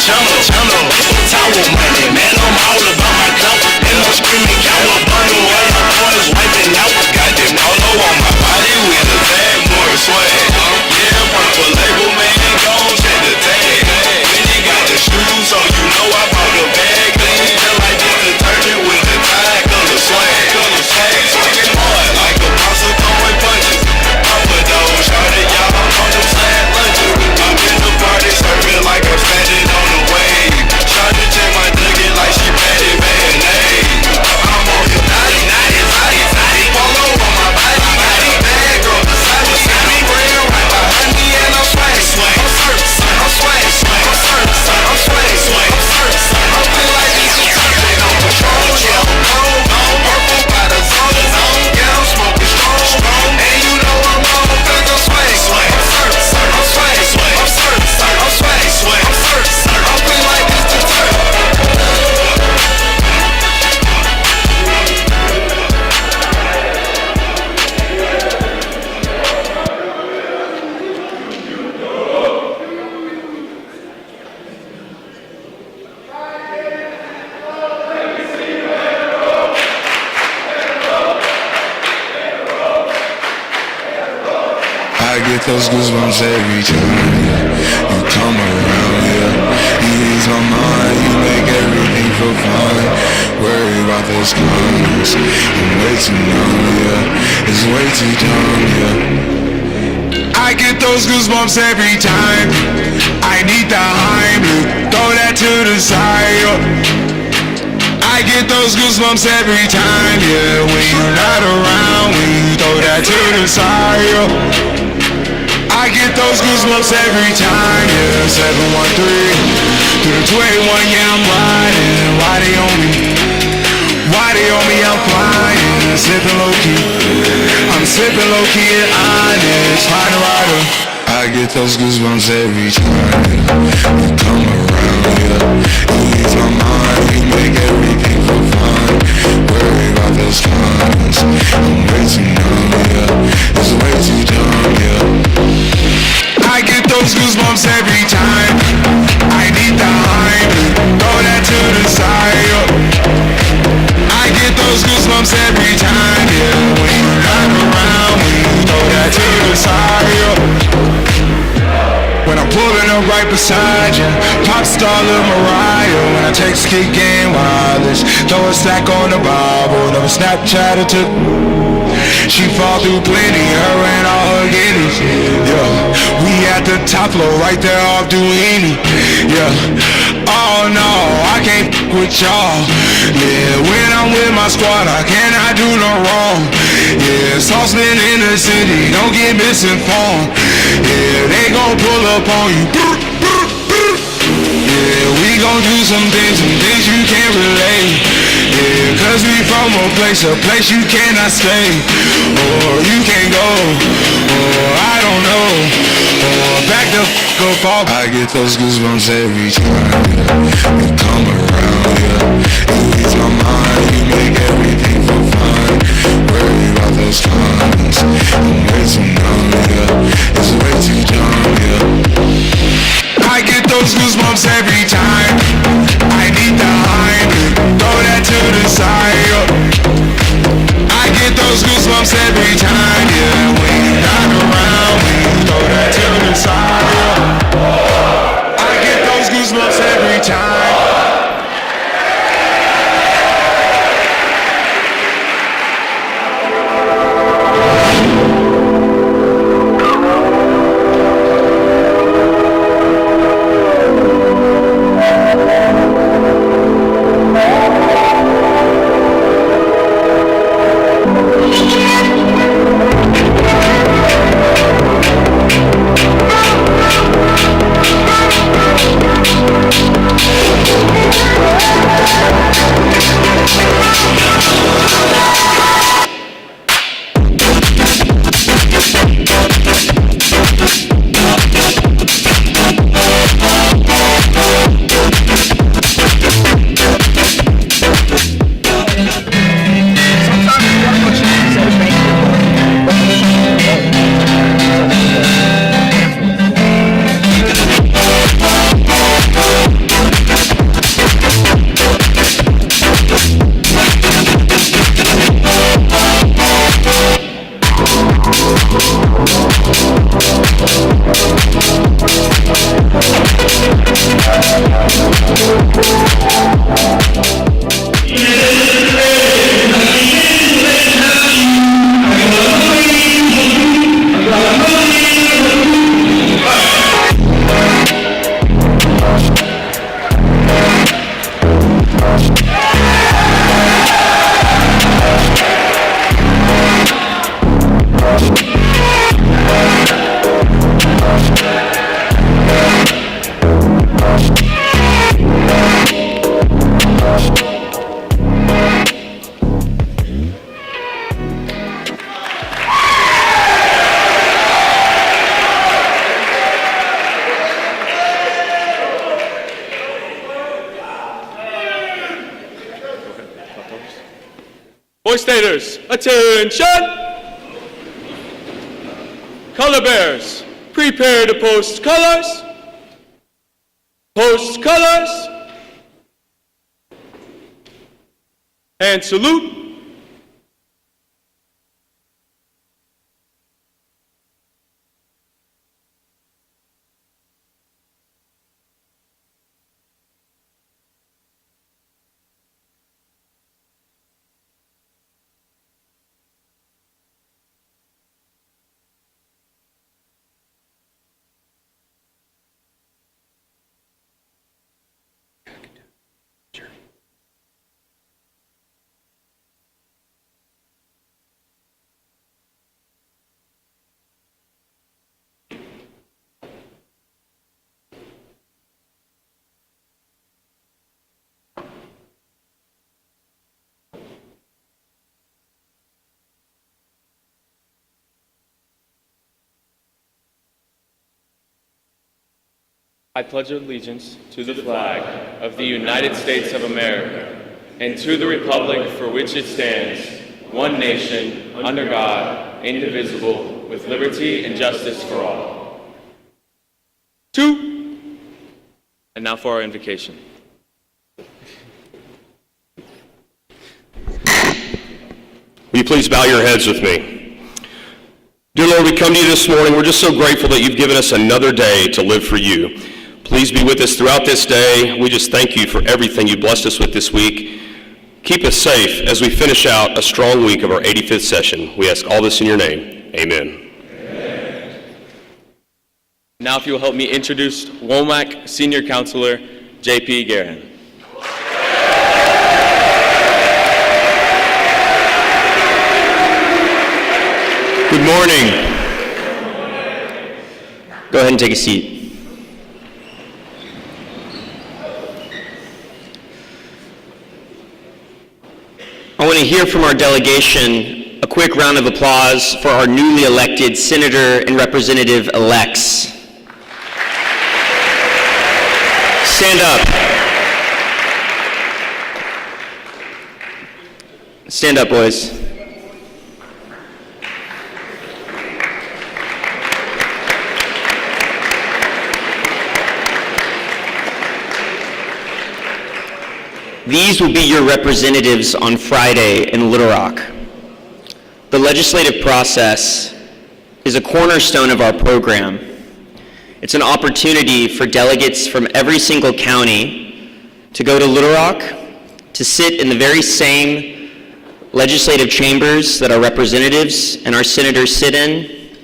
channel. Tower money, man, I'm all about my clout. And I'm screaming cowabunga while my boys wiping out. Got them all on my body with a bag, more swag. Yeah, proper label, man, gon' check the tag. When you got the shoes, so you know I bought the bag. Clean just like this detergent with the tag of the swag. Swinging hard like a bouncer throwing punches. Papa dog, shout it, y'all on them sad lunches. I'm in the party, serving like I'm standing on the wave. Try to check my nugget like she patty mayonnaise. I'm on the naughty, polo on my body, bag on the side, I'm real right behind me and I'm swag. I'm swag, I'm swag, I'm swag, I'm feel like these detergent on patrol, yeah, I'm cold, purple by the zone, yeah, I'm smoking strong, and you know I'm on, cause I'm swag, I'm swag, I'm swag, I feel like this detergent. I get those goosebumps every time, yeah. You come around, yeah. You ease my mind, you make everything feel fine. Worry about those comments, I'm way too numb, yeah. It's way too dumb, yeah. I get those goosebumps every time. I need the Heimlich, throw that to the side, yeah. I get those goosebumps every time, yeah. When you're not around, when you throw that to the side, yeah. I get those goosebumps every time, yeah. 713 through the 281, yeah, I'm riding. Why they on me? Why they on me? I'm flying, sipping low key. I'm sipping low key and honest, find a rider. I get those goosebumps every time, yeah. You come around, yeah. You ease my mind, you make everything feel fine. Worry about those comments, I'm way too numb, yeah. It's way too dumb, yeah. I get those goosebumps every time. I need the Heimlich, throw that to the side, yeah. I get those goosebumps every time, yeah. When you're not around, when you throw that to the side, yeah. When I'm pulling up right beside you, pop star Lil Mariah. When I take skate game wireless, throw a stack on the Bible. Never Snapchat or took. She fall through plenty, her and all her guineas. Yeah, we at the top floor, right there off Duini. Yeah, oh no, I can't f*** with y'all. Yeah, when I'm with my squad, I cannot do no wrong. Yeah, saucemen in the city, don't get misinformed. Yeah, they gon' pull up on you. Yeah, we gon' do some things you can't relate. Yeah, cause we from a place you cannot stay. Or you can't go, or I don't know. Or back the f*** up off. I get those goosebumps every time, yeah. You come around, yeah. You ease my mind, you make everything feel fine. Worry about those comments, I'm way too numb, yeah. It's way too dumb, yeah. I get those goosebumps every time. I need the Heimlich, throw that to the side, yeah. I get those goosebumps every time, yeah. When you're not around, when you throw that to the side, yeah. I get those goosebumps every time. Legislators, attention! Color bearers, prepare to post colors. Post colors. And salute. I pledge allegiance to the flag of the United States of America and to the republic for which it stands, one nation, under God, indivisible, with liberty and justice for all. Two. And now for our invocation. Will you please bow your heads with me? Dear Lord, we come to you this morning. We're just so grateful that you've given us another day to live for you. Please be with us throughout this day. We just thank you for everything you blessed us with this week. Keep us safe as we finish out a strong week of our 85th session. We ask all this in your name. Amen. Amen. Now if you will help me introduce Womack Senior Counselor J.P. Gahan. Good morning. Go ahead and take a seat. I want to hear from our delegation. A quick round of applause for our newly elected Senator and Representative-elects. Stand up. Stand up, boys. These will be your representatives on Friday in Little Rock. The legislative process is a cornerstone of our program. It's an opportunity for delegates from every single county to go to Little Rock, to sit in the very same legislative chambers that our representatives and our senators sit in,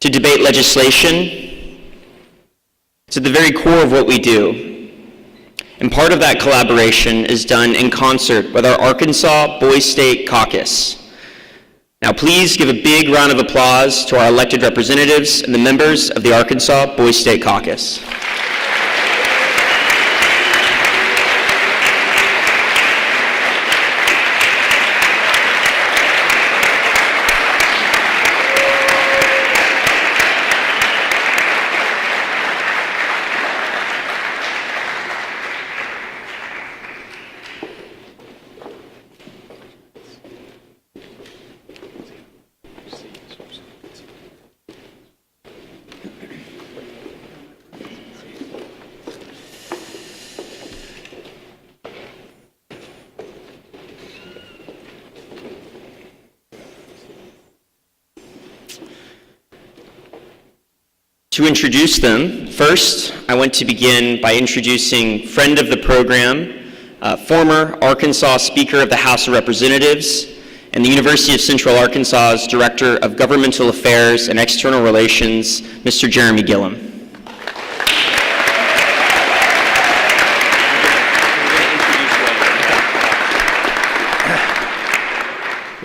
to debate legislation. It's at the very core of what we do. And part of that collaboration is done in concert with our Arkansas Boys State Caucus. Now please give a big round of applause to our elected representatives and the members of the Arkansas Boys State Caucus. To introduce them, first, I want to begin by introducing friend of the program, former Arkansas Speaker of the House of Representatives, and the University of Central Arkansas's Director of Governmental Affairs and External Relations, Mr. Jeremy Gillum.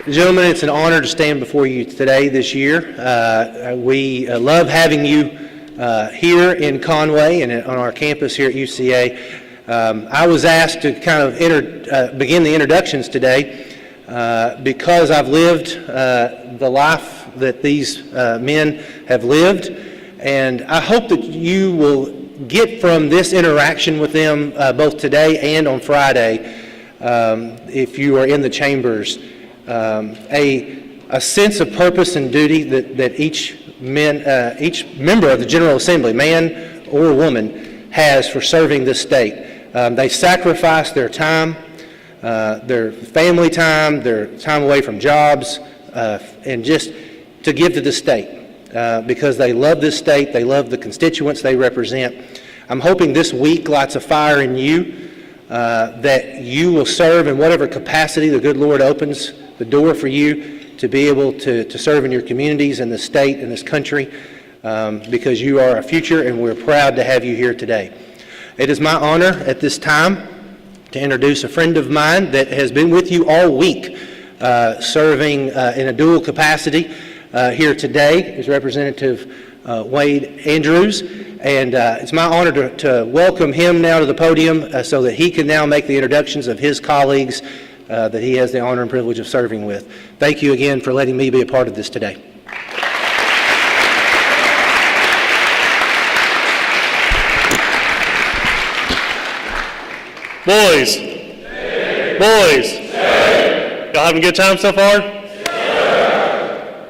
Gentlemen, it's an honor to stand before you today this year. We love having you here in Conway and on our campus here at UCA. I was asked to kind of begin the introductions today because I've lived the life that these men have lived, and I hope that you will get from this interaction with them both today and on Friday, if you are in the chambers, a sense of purpose and duty that each member of the General Assembly, man or woman, has for serving this state. They sacrifice their time, their family time, their time away from jobs, and just to give to the state because they love this state, they love the constituents they represent. I'm hoping this week lights a fire in you that you will serve in whatever capacity the good Lord opens the door for you to be able to serve in your communities and the state and this country because you are a future and we're proud to have you here today. It is my honor at this time to introduce a friend of mine that has been with you all week serving in a dual capacity here today is Representative Wade Andrews, and it's my honor to welcome him now to the podium so that he can now make the introductions of his colleagues that he has the honor and privilege of serving with. Thank you again for letting me be a part of this today. Boys, y'all having a good time so far?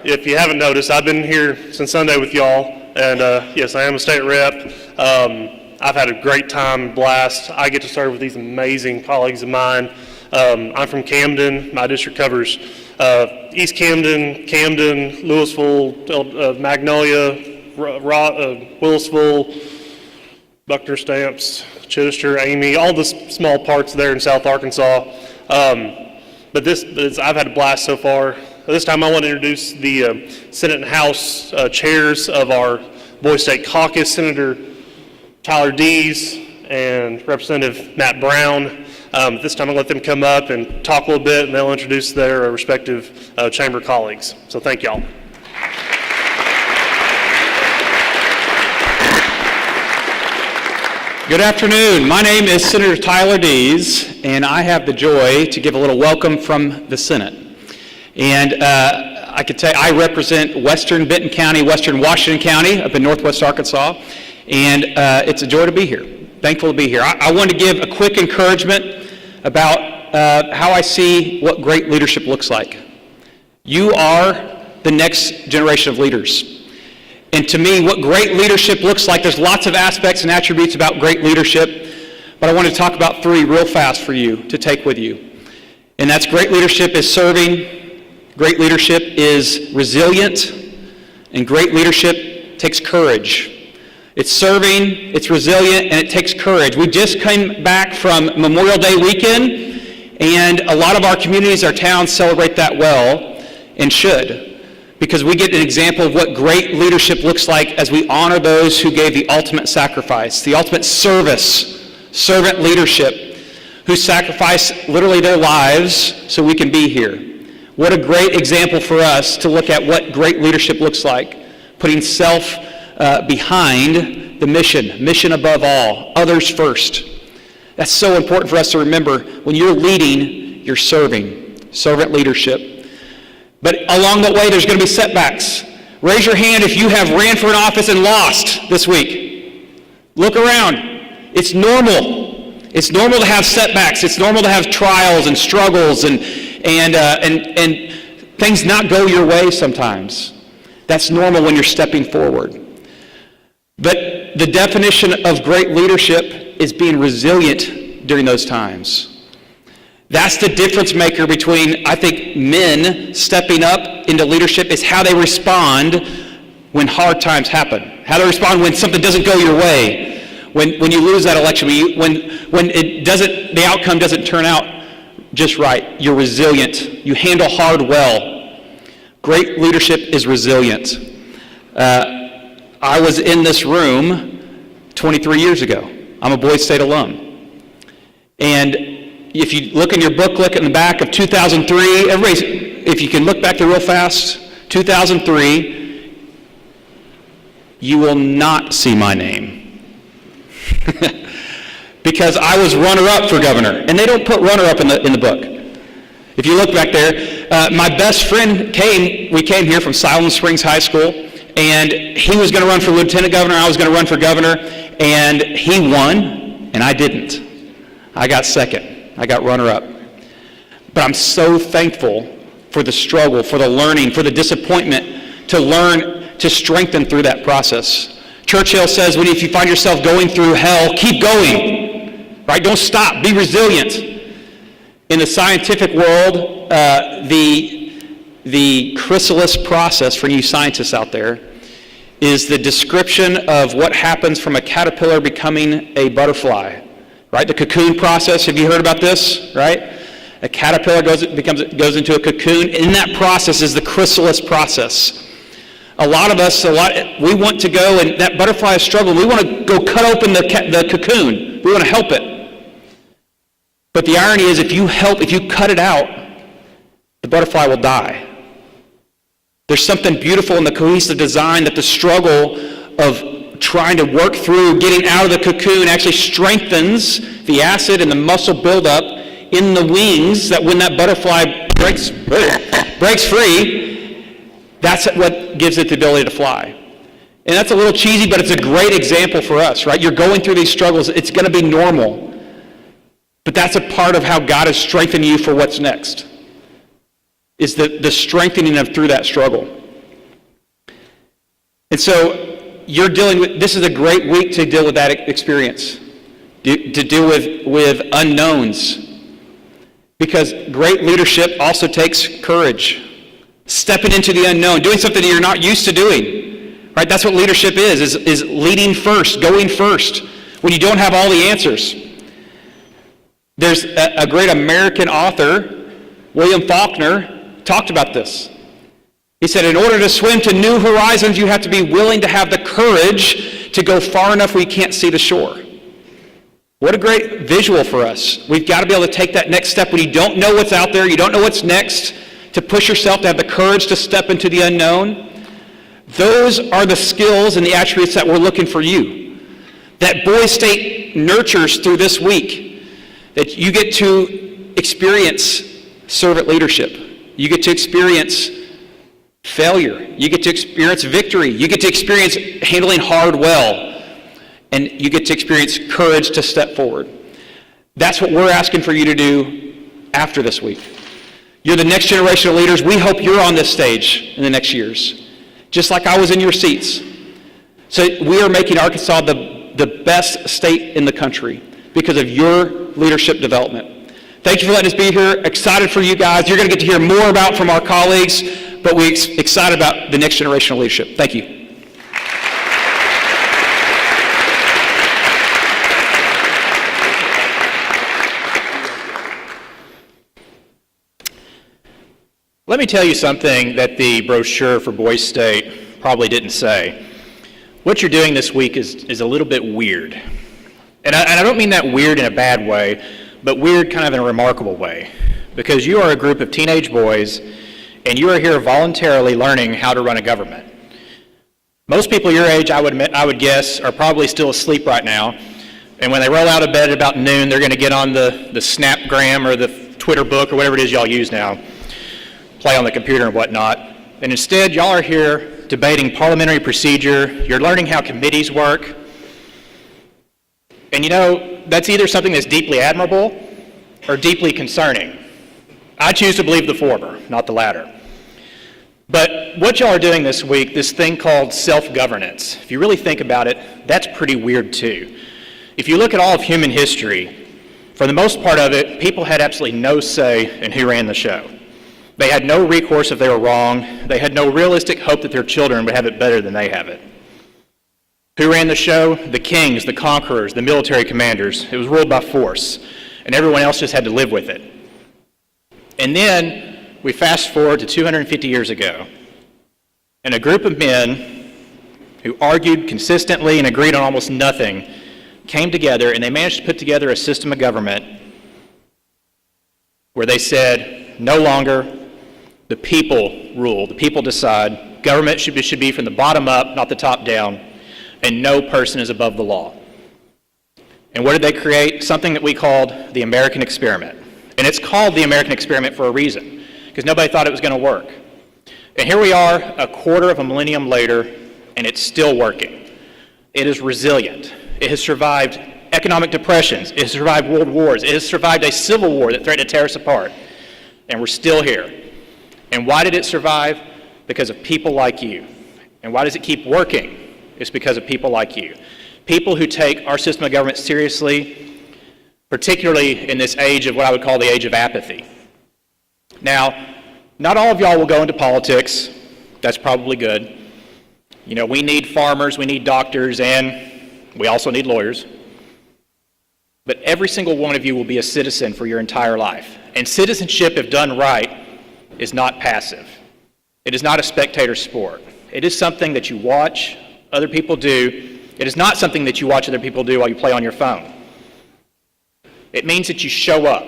If you haven't noticed, I've been here since Sunday with y'all, and yes, I am a state rep. I've had a great time, blast. I get to serve with these amazing colleagues of mine. I'm from Camden. My district covers East Camden, Louisville, Magnolia, Willisville, Buckner Stamps, Chittister, Amy, all the small parts there in South Arkansas. But I've had a blast so far. This time I want to introduce the Senate and House chairs of our Boys State Caucus, Senator Tyler Dees and Representative Matt Brown. This time I'll let them come up and talk a little bit, and they'll introduce their respective chamber colleagues. So thank y'all. Good afternoon. My name is Senator Tyler Dees, and I have the joy to give a little welcome from the Senate. And I could tell you, I represent Western Benton County, Western Washington County, up in Northwest Arkansas, and it's a joy to be here. Thankful to be here. I want to give a quick encouragement about how I see what great leadership looks like. You are the next generation of leaders. And to me, what great leadership looks like, there's lots of aspects and attributes about great leadership, but I want to talk about three real fast for you to take with you. And that's great leadership is serving, great leadership is resilient, and great leadership takes courage. It's serving, it's resilient, and it takes courage. We just came back from Memorial Day weekend, and a lot of our communities, our towns celebrate that well, and should. Because we get an example of what great leadership looks like as we honor those who gave the ultimate sacrifice, the ultimate service, servant leadership, who sacrificed literally their lives so we can be here. What a great example for us to look at what great leadership looks like, putting self behind the mission above all, others first. That's so important for us to remember. When you're leading, you're serving, servant leadership. But along the way, there's going to be setbacks. Raise your hand if you have ran for an office and lost this week. Look around. It's normal. It's normal to have setbacks. It's normal to have trials and struggles and things not go your way sometimes. That's normal when you're stepping forward. But the definition of great leadership is being resilient during those times. That's the difference maker between, I think, men stepping up into leadership is how they respond when hard times happen. How they respond when something doesn't go your way. When you lose that election, when the outcome doesn't turn out just right. You're resilient. You handle hard well. Great leadership is resilient. I was in this room 23 years ago. I'm a Boys State alum. And if you look in your booklet in the back of 2003, if you can look back there real fast, 2003, you will not see my name. Because I was runner-up for governor, and they don't put runner-up in the book. If you look back there, my best friend we came here from Siloam Springs High School, and he was going to run for lieutenant governor, I was going to run for governor, and he won, and I didn't. I got second. I got runner-up. But I'm so thankful for the struggle, for the learning, for the disappointment, to learn, to strengthen through that process. Churchill says, if you find yourself going through hell, keep going, right? Don't stop, be resilient. In the scientific world, the chrysalis process, for you scientists out there, is the description of what happens from a caterpillar becoming a butterfly, right? The cocoon process, have you heard about this, right? A caterpillar goes into a cocoon. In that process is the chrysalis process. A lot of us, we want to go, and that butterfly is struggling. We want to go cut open the cocoon. We want to help it. But the irony is, if you cut it out, the butterfly will die. There's something beautiful in the cohesive design that the struggle of trying to work through getting out of the cocoon actually strengthens the acid and the muscle buildup in the wings, that when that butterfly breaks free, that's what gives it the ability to fly. And that's a little cheesy, but it's a great example for us, right? You're going through these struggles. It's going to be normal. But that's a part of how God is strengthening you for what's next, is the strengthening of through that struggle. And so you're dealing with, this is a great week to deal with that experience, to deal with unknowns. Because great leadership also takes courage. Stepping into the unknown, doing something that you're not used to doing. Right? That's what leadership is leading first, going first, when you don't have all the answers. There's a great American author, William Faulkner, talked about this. He said, in order to swim to new horizons, you have to be willing to have the courage to go far enough where you can't see the shore. What a great visual for us. We've got to be able to take that next step when you don't know what's out there, you don't know what's next, to push yourself, to have the courage to step into the unknown. Those are the skills and the attributes that we're looking for you. That Boys State nurtures through this week, that you get to experience servant leadership. You get to experience failure. You get to experience victory. You get to experience handling hard well. And you get to experience courage to step forward. That's what we're asking for you to do after this week. You're the next generation of leaders. We hope you're on this stage in the next years, just like I was in your seats. So we are making Arkansas the best state in the country because of your leadership development. Thank you for letting us be here. Excited for you guys. You're going to get to hear more about from our colleagues, but we're excited about the next generation of leadership. Thank you. Let me tell you something that the brochure for Boys State probably didn't say. What you're doing this week is a little bit weird. And I don't mean that weird in a bad way, but weird kind of in a remarkable way. Because you are a group of teenage boys, and you are here voluntarily learning how to run a government. Most people your age, I would guess, are probably still asleep right now. And when they roll out of bed at about noon, they're going to get on the Snapgram or the Twitter book or whatever it is y'all use now, play on the computer and whatnot. And instead, y'all are here debating parliamentary procedure. You're learning how committees work. And you know, that's either something that's deeply admirable or deeply concerning. I choose to believe the former, not the latter. But what y'all are doing this week, this thing called self-governance, if you really think about it, that's pretty weird too. If you look at all of human history, for the most part of it, people had absolutely no say in who ran the show. They had no recourse if they were wrong. They had no realistic hope that their children would have it better than they have it. Who ran the show? The kings, the conquerors, the military commanders. It was ruled by force, and everyone else just had to live with it. And then we fast forward to 250 years ago, and a group of men who argued consistently and agreed on almost nothing came together, and they managed to put together a system of government where they said, no longer the people rule, the people decide. Government should be from the bottom up, not the top down, and no person is above the law. And what did they create? Something that we called the American experiment. And it's called the American experiment for a reason, because nobody thought it was going to work. And here we are, a quarter of a millennium later, and it's still working. It is resilient. It has survived economic depressions. It has survived world wars. It has survived a civil war that threatened to tear us apart. And we're still here. And why did it survive? Because of people like you. And why does it keep working? It's because of people like you. People who take our system of government seriously, particularly in this age of what I would call the age of apathy. Now, not all of y'all will go into politics. That's probably good. You know, we need farmers, we need doctors, and we also need lawyers. But every single one of you will be a citizen for your entire life. And citizenship, if done right, is not passive. It is not a spectator sport. It is something that you watch other people do. It is not something that you watch other people do while you play on your phone. It means that you show up.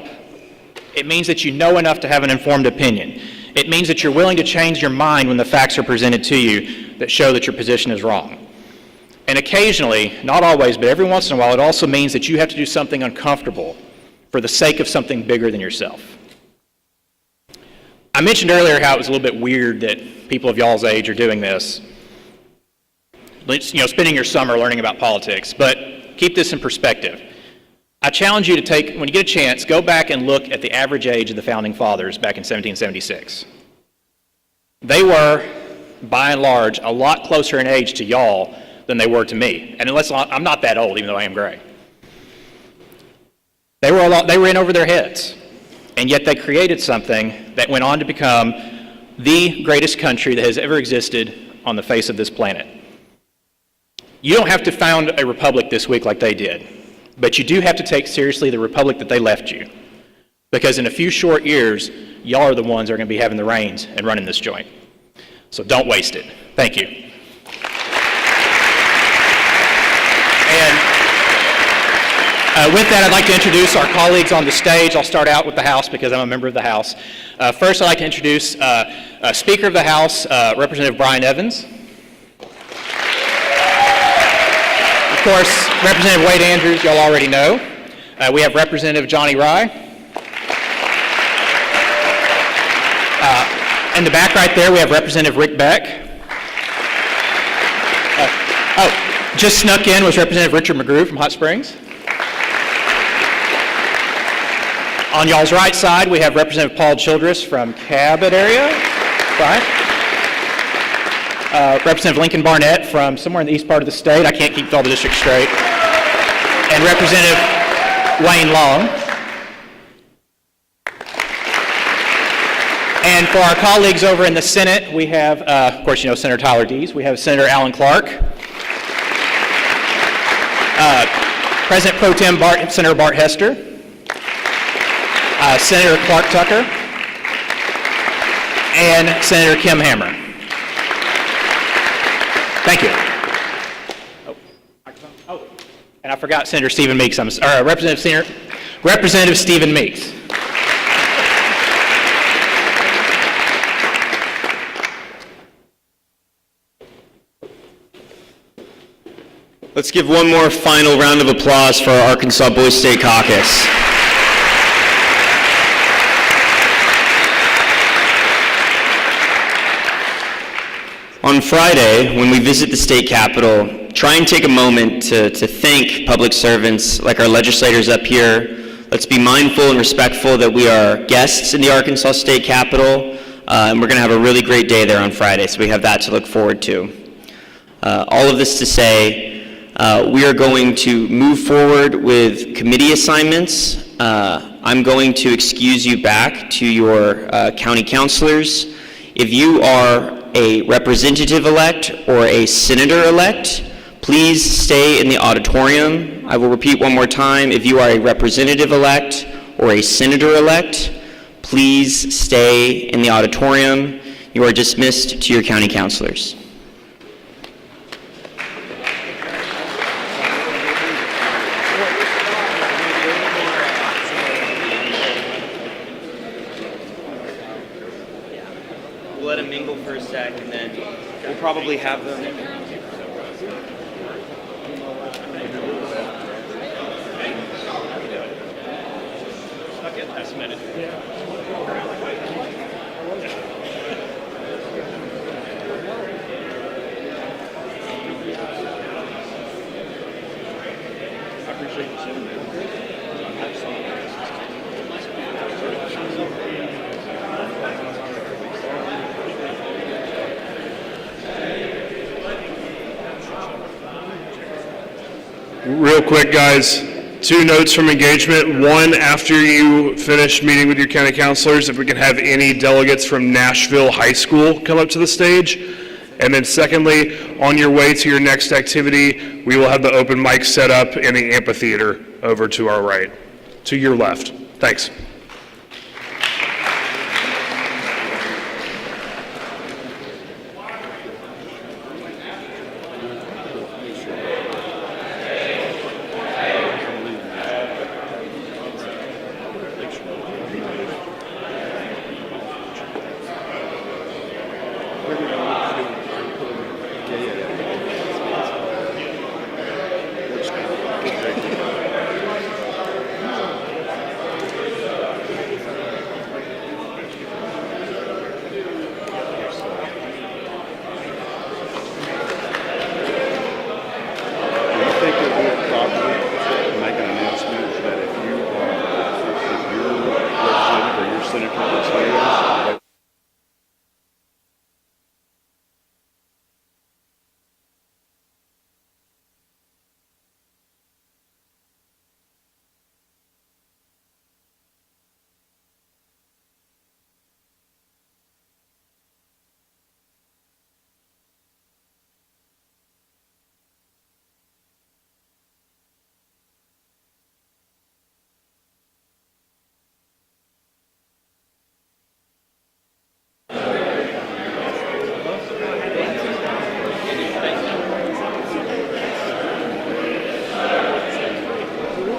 It means that you know enough to have an informed opinion. It means that you're willing to change your mind when the facts are presented to you that show that your position is wrong. And occasionally, not always, but every once in a while, it also means that you have to do something uncomfortable for the sake of something bigger than yourself. I mentioned earlier how it was a little bit weird that people of y'all's age are doing this. You know, spending your summer learning about politics, but keep this in perspective. I challenge you to take, when you get a chance, go back and look at the average age of the Founding Fathers back in 1776. They were, by and large, a lot closer in age to y'all than they were to me. And I'm not that old, even though I am gray. They were in over their heads. And yet they created something that went on to become the greatest country that has ever existed on the face of this planet. You don't have to found a republic this week like they did, but you do have to take seriously the republic that they left you. Because in a few short years, y'all are the ones that are going to be having the reins and running this joint. So don't waste it. Thank you. And with that, I'd like to introduce our colleagues on the stage. I'll start out with the House because I'm a member of the House. First, I'd like to introduce Speaker of the House, Representative Brian Evans. Of course, Representative Wade Andrews, y'all already know. We have Representative Johnny Rye. In the back right there, we have Representative Rick Beck. Just snuck in was Representative Richard McGrew from Hot Springs. On y'all's right side, we have Representative Paul Childress from Cabot area. Right. Representative Lincoln Barnett from somewhere in the east part of the state. I can't keep all the districts straight. And Representative Wayne Long. And for our colleagues over in the Senate, we have, of course, you know, Senator Tyler Dees. We have Senator Alan Clark. President Pro Tem Senator Bart Hester. Senator Clark Tucker. And Senator Kim Hammer. Thank you. And I forgot Senator Stephen Meeks. Representative Stephen Meeks. Let's give one more final round of applause for our Arkansas Boys State Caucus. On Friday, when we visit the state capitol, try and take a moment to thank public servants like our legislators up here. Let's be mindful and respectful that we are guests in the Arkansas State Capitol, and we're going to have a really great day there on Friday, so we have that to look forward to. All of this to say, we are going to move forward with committee assignments. I'm going to excuse you back to your county councilors. If you are a representative-elect or a senator-elect, please stay in the auditorium. I will repeat one more time. If you are a representative-elect or a senator-elect, please stay in the auditorium. You are dismissed to your county councilors. We'll let them mingle for a sec, and then we'll probably have them. Last minute. I appreciate you saying that. Real quick, guys, 2 notes from engagement. One, after you finish meeting with your county councilors, if we can have any delegates from Nashville High School come up to the stage. And then secondly, on your way to your next activity, we will have the open mic set up in the amphitheater over to our right, to your left. Thanks.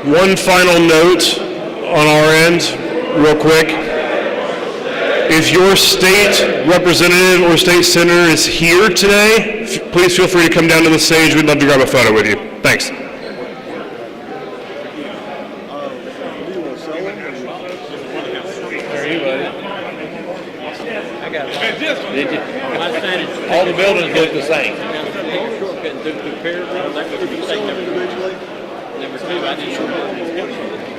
One final note on our end, real quick. If your state representative or state senator is here today, please feel free to come down to the stage. We'd love to grab a photo with you. Thanks. All the buildings look the same. Number 2, I didn't.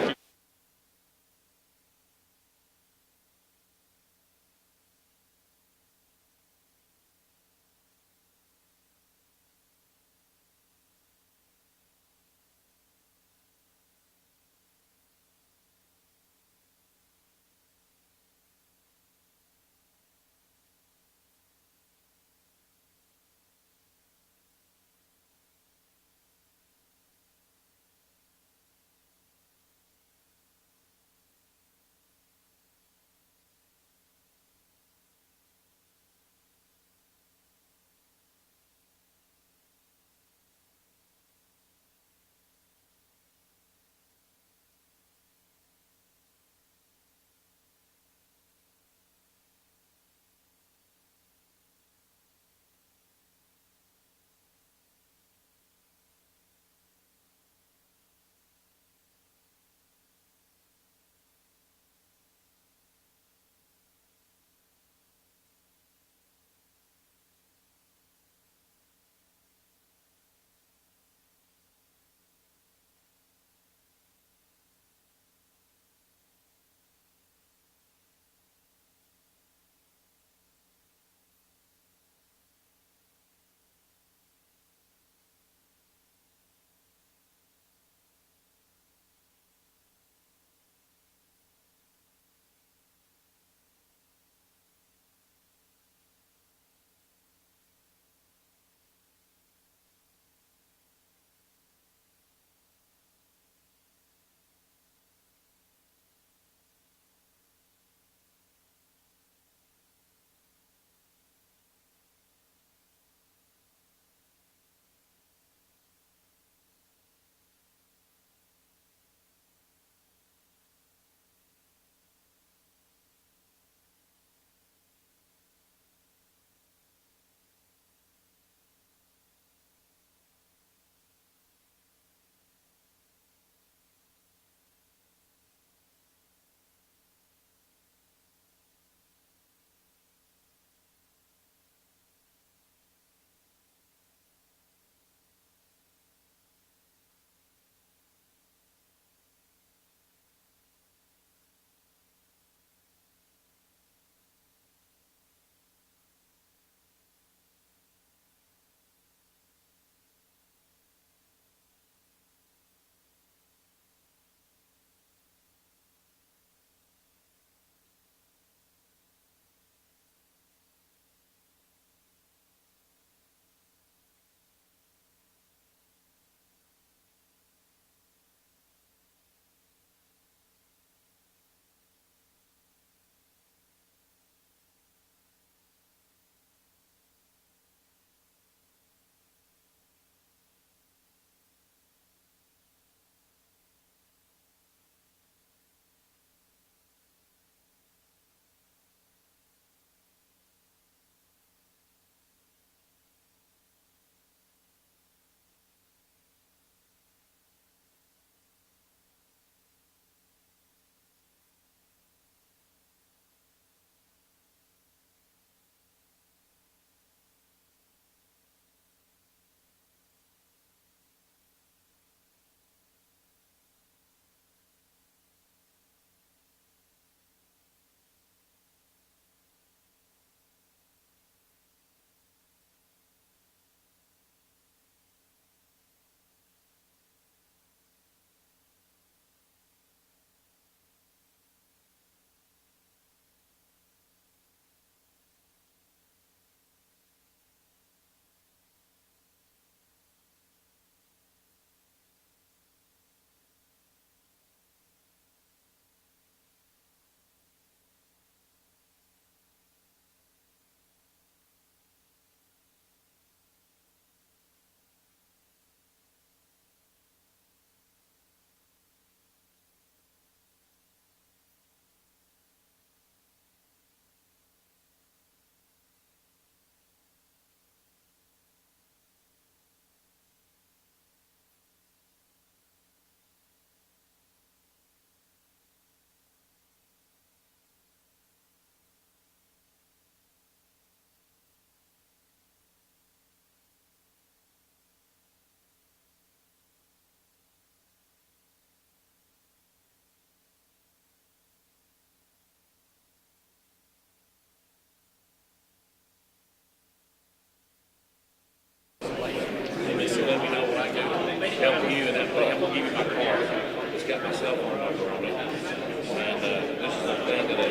help you, and I'm going to give you my card. It's got my cell phone number on it. And this is a thing that a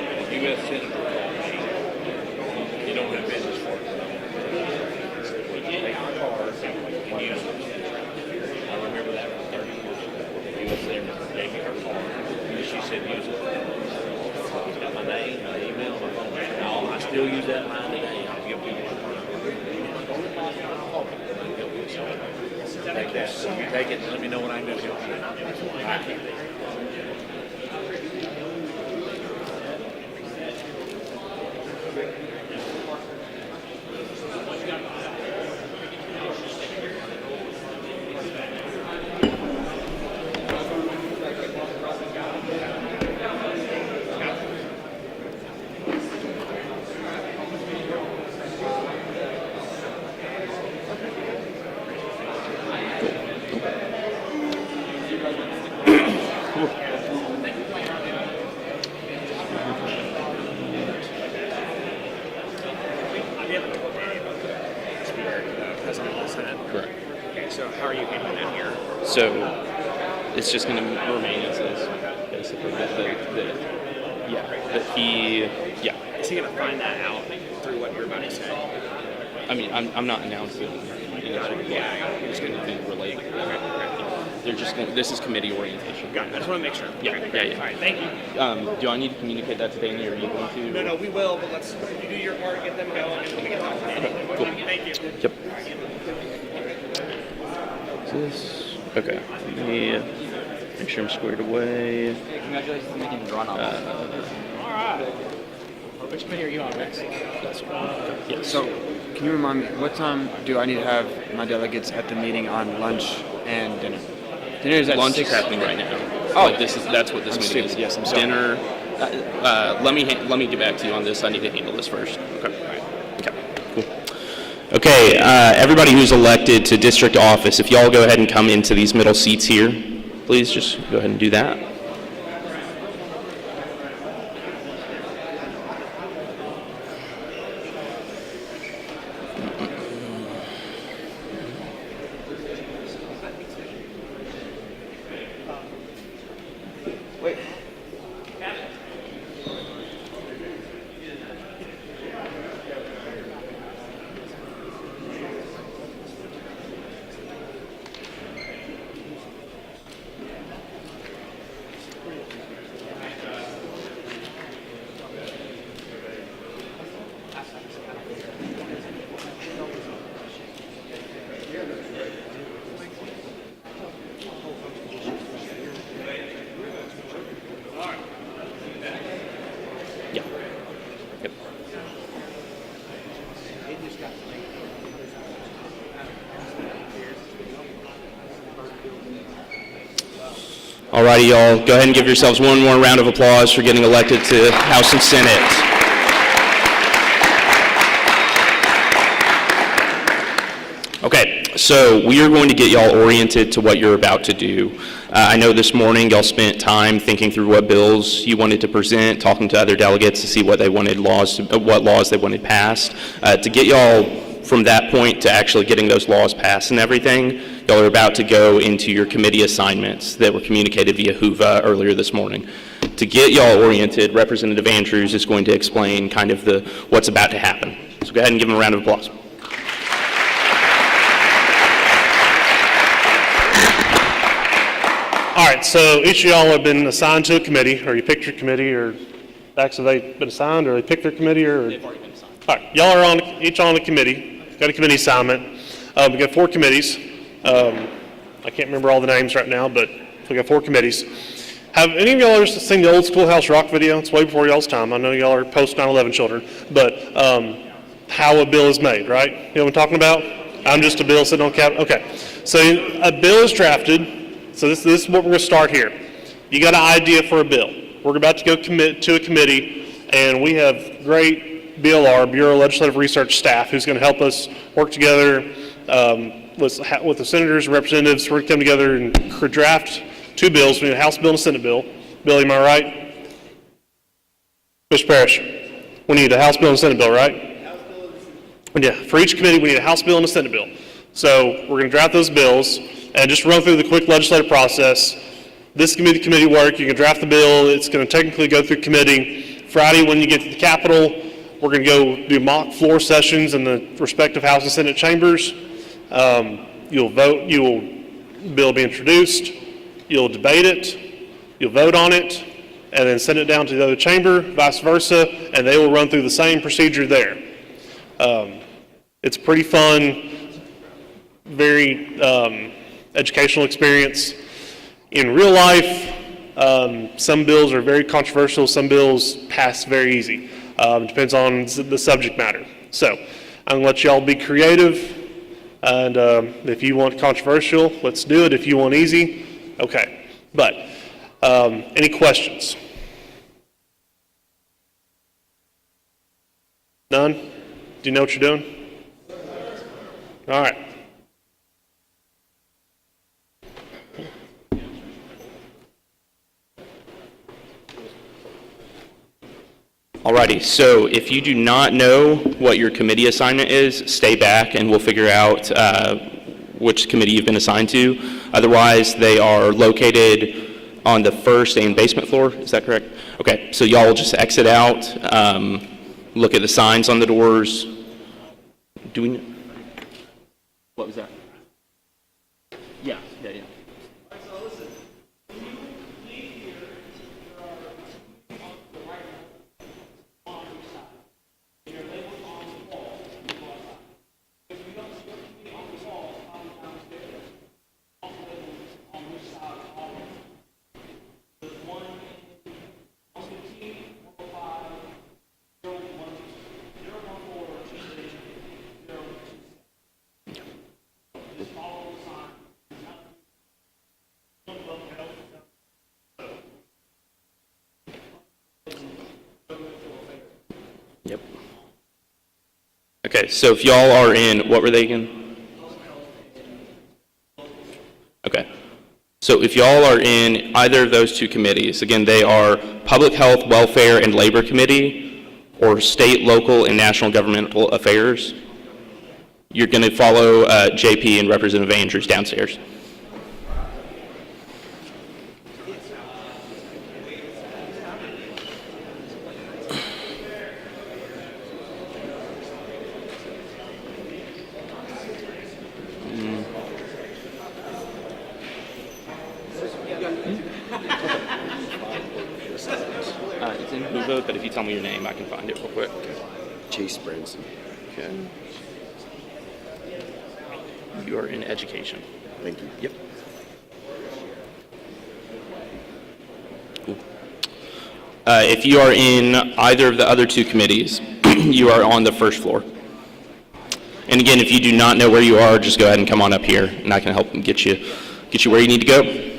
U.S. Senator calls me. You don't have business for it. Take your card and use it. I remember that from 30 years ago. The U.S. Senator gave me her card, and she said use it. It's got my name, my email, my phone number. I still use that line today. I'll give people my card. Take that. You take it and let me know what I can do to help you. All right. Correct. Okay, so how are you handling that here? So it's just going to remain as is, basically. Is he going to find that out through what you're about to say? I mean, I'm not announcing any sort of I'm just going to relate. They're just going. This is committee orientation. Got it. I just want to make sure. Yeah, Okay, yeah. All right, thank you. Do I need to communicate that to Danny, or are you going to? No, we will, but you do your part, get them going, and then we can talk to Danny. Cool. Thank you. Yep. This. Okay. Let me make sure I'm squared away. Congratulations on making the draw All right. Which committee are you on next? Yes. So, can you remind me, what time do I need to have my delegates at the meeting on lunch and dinner? Dinner is at Lunch 6. is happening right now. Oh. Like, that's what this I'm meeting stupid. is. Yes, I'm sorry. Dinner. Let me get back to you on this. I need to handle this first. Okay. Okay. Cool. Okay, everybody who's elected to district office, if y'all go ahead and come into these middle seats here, please just go ahead and do that. Yeah. Yep. Alrighty, y'all, go ahead and give yourselves one more round of applause for getting elected to House and Senate. Okay, so we are going to get y'all oriented to what you're about to do. I know this morning y'all spent time thinking through what bills you wanted to present, talking to other delegates to see what they wanted what laws they wanted passed. To get y'all from that point to actually getting those laws passed and everything, y'all are about to go into your committee assignments that were communicated via HUVA earlier this morning. To get y'all oriented, Representative Andrews is going to explain kind of what's about to happen. So go ahead and give him a round of applause. All right, so each of y'all have been assigned to a committee, or you picked your committee, or actually they've been assigned, or they picked their committee, or? They've already been assigned. All right, y'all are each on a committee, got a committee assignment. We got 4 committees. I can't remember all the names right now, but we got 4 committees. Have any of y'all ever seen the old Schoolhouse Rock video? It's way before y'all's time. I know y'all are post 9/11 children, but how a bill is made, right? You know what I'm talking about? I'm just a bill sitting on cabinet. Okay, so a bill is drafted. So this is what we're going to start here. You got an idea for a bill. We're about to go commit to a committee, and we have great BLR, Bureau of Legislative Research staff, who's going to help us work together with the senators and representatives. We're going to come together and draft 2 bills. We need a House bill and a Senate bill. Bill, am I right? Mr. Parrish, we need a House bill and a Senate bill, right? House bill and Senate bill. Yeah, for each committee, we need a House bill and a Senate bill. So we're going to draft those bills, and just run through the quick legislative process. This can be the committee work. You can draft the bill. It's going to technically go through committee. Friday, when you get to the Capitol, we're going to go do mock floor sessions in the respective House and Senate chambers. You'll vote. Bill will be introduced. You'll debate it. You'll vote on it, and then send it down to the other chamber, vice versa, and they will run through the same procedure there. It's pretty fun, very educational experience. In real life, some bills are very controversial, some bills pass very easy. Depends on the subject matter. So I'm going to let y'all be creative, and if you want controversial, let's do it. If you want easy, okay. But any questions? None? Do you know what you're doing? All right. Alrighty, so if you do not know what your committee assignment is, stay back and we'll figure out which committee you've been assigned to. Otherwise, they are located on the first and basement floor, is that correct? Okay, so y'all will just exit out, look at the signs on the doors. Do we know? What was that? Yeah. Yep. Okay, so if y'all are in, what were they again? Okay. So if y'all are in either of those two committees, again, they are Public Health, Welfare, and Labor Committee, or State, Local, and National Governmental Affairs, you're going to follow JP and Representative Andrews downstairs. It's in Hoover, but if you tell me your name, I can find it real quick. Chase Branson. Okay. You are in education. Thank you. Yep. If you are in either of the other two committees, you are on the first floor. And again, if you do not know where you are, just go ahead and come on up here, and I can help get you where you need to go.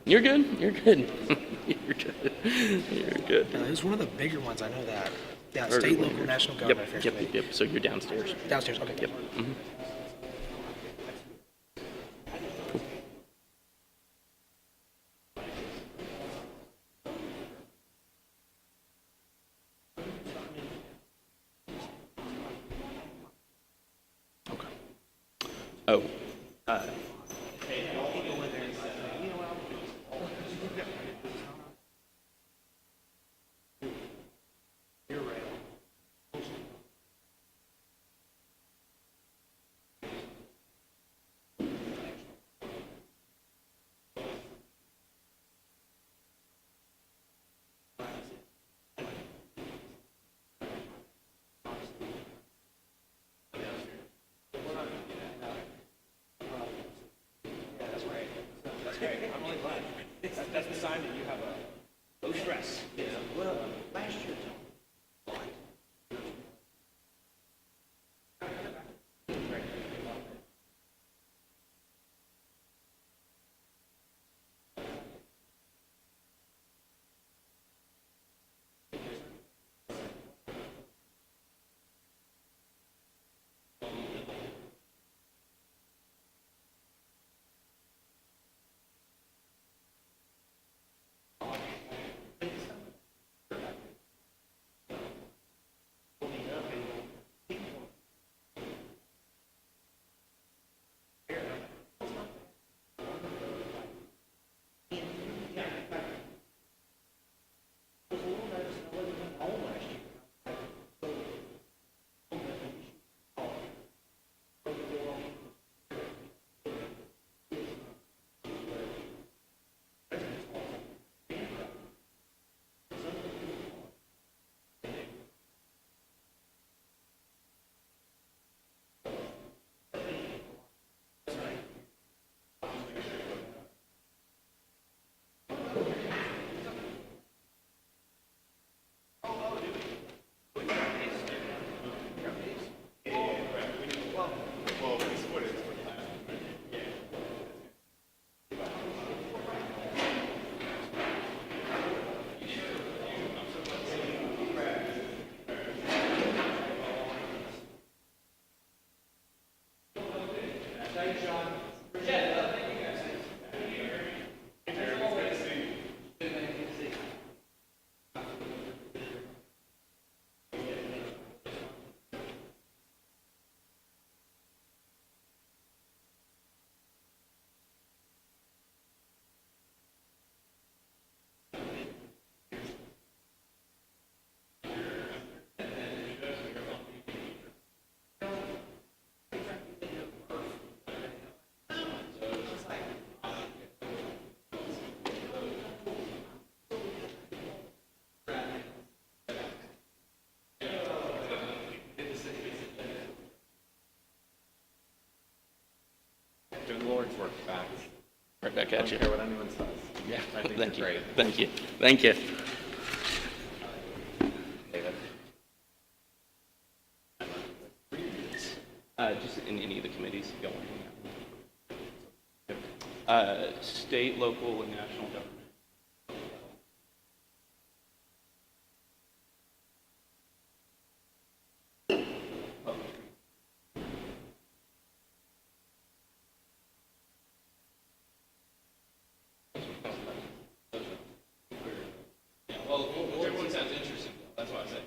You're good. You're good. You're good. You're good. It was one of the bigger ones, I know that. Yeah, state, local, national government affairs. Yep. So you're downstairs. Downstairs, okay. Yep. Mm-hmm. Okay. Oh. Works back. Right back at you. I don't care what anyone says. Yeah, I think thank you're you. great. Thank you. Thank you. David. Just in any of the committees going. State, local, and national government. Well, everyone sounds interesting, that's why I say.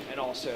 and also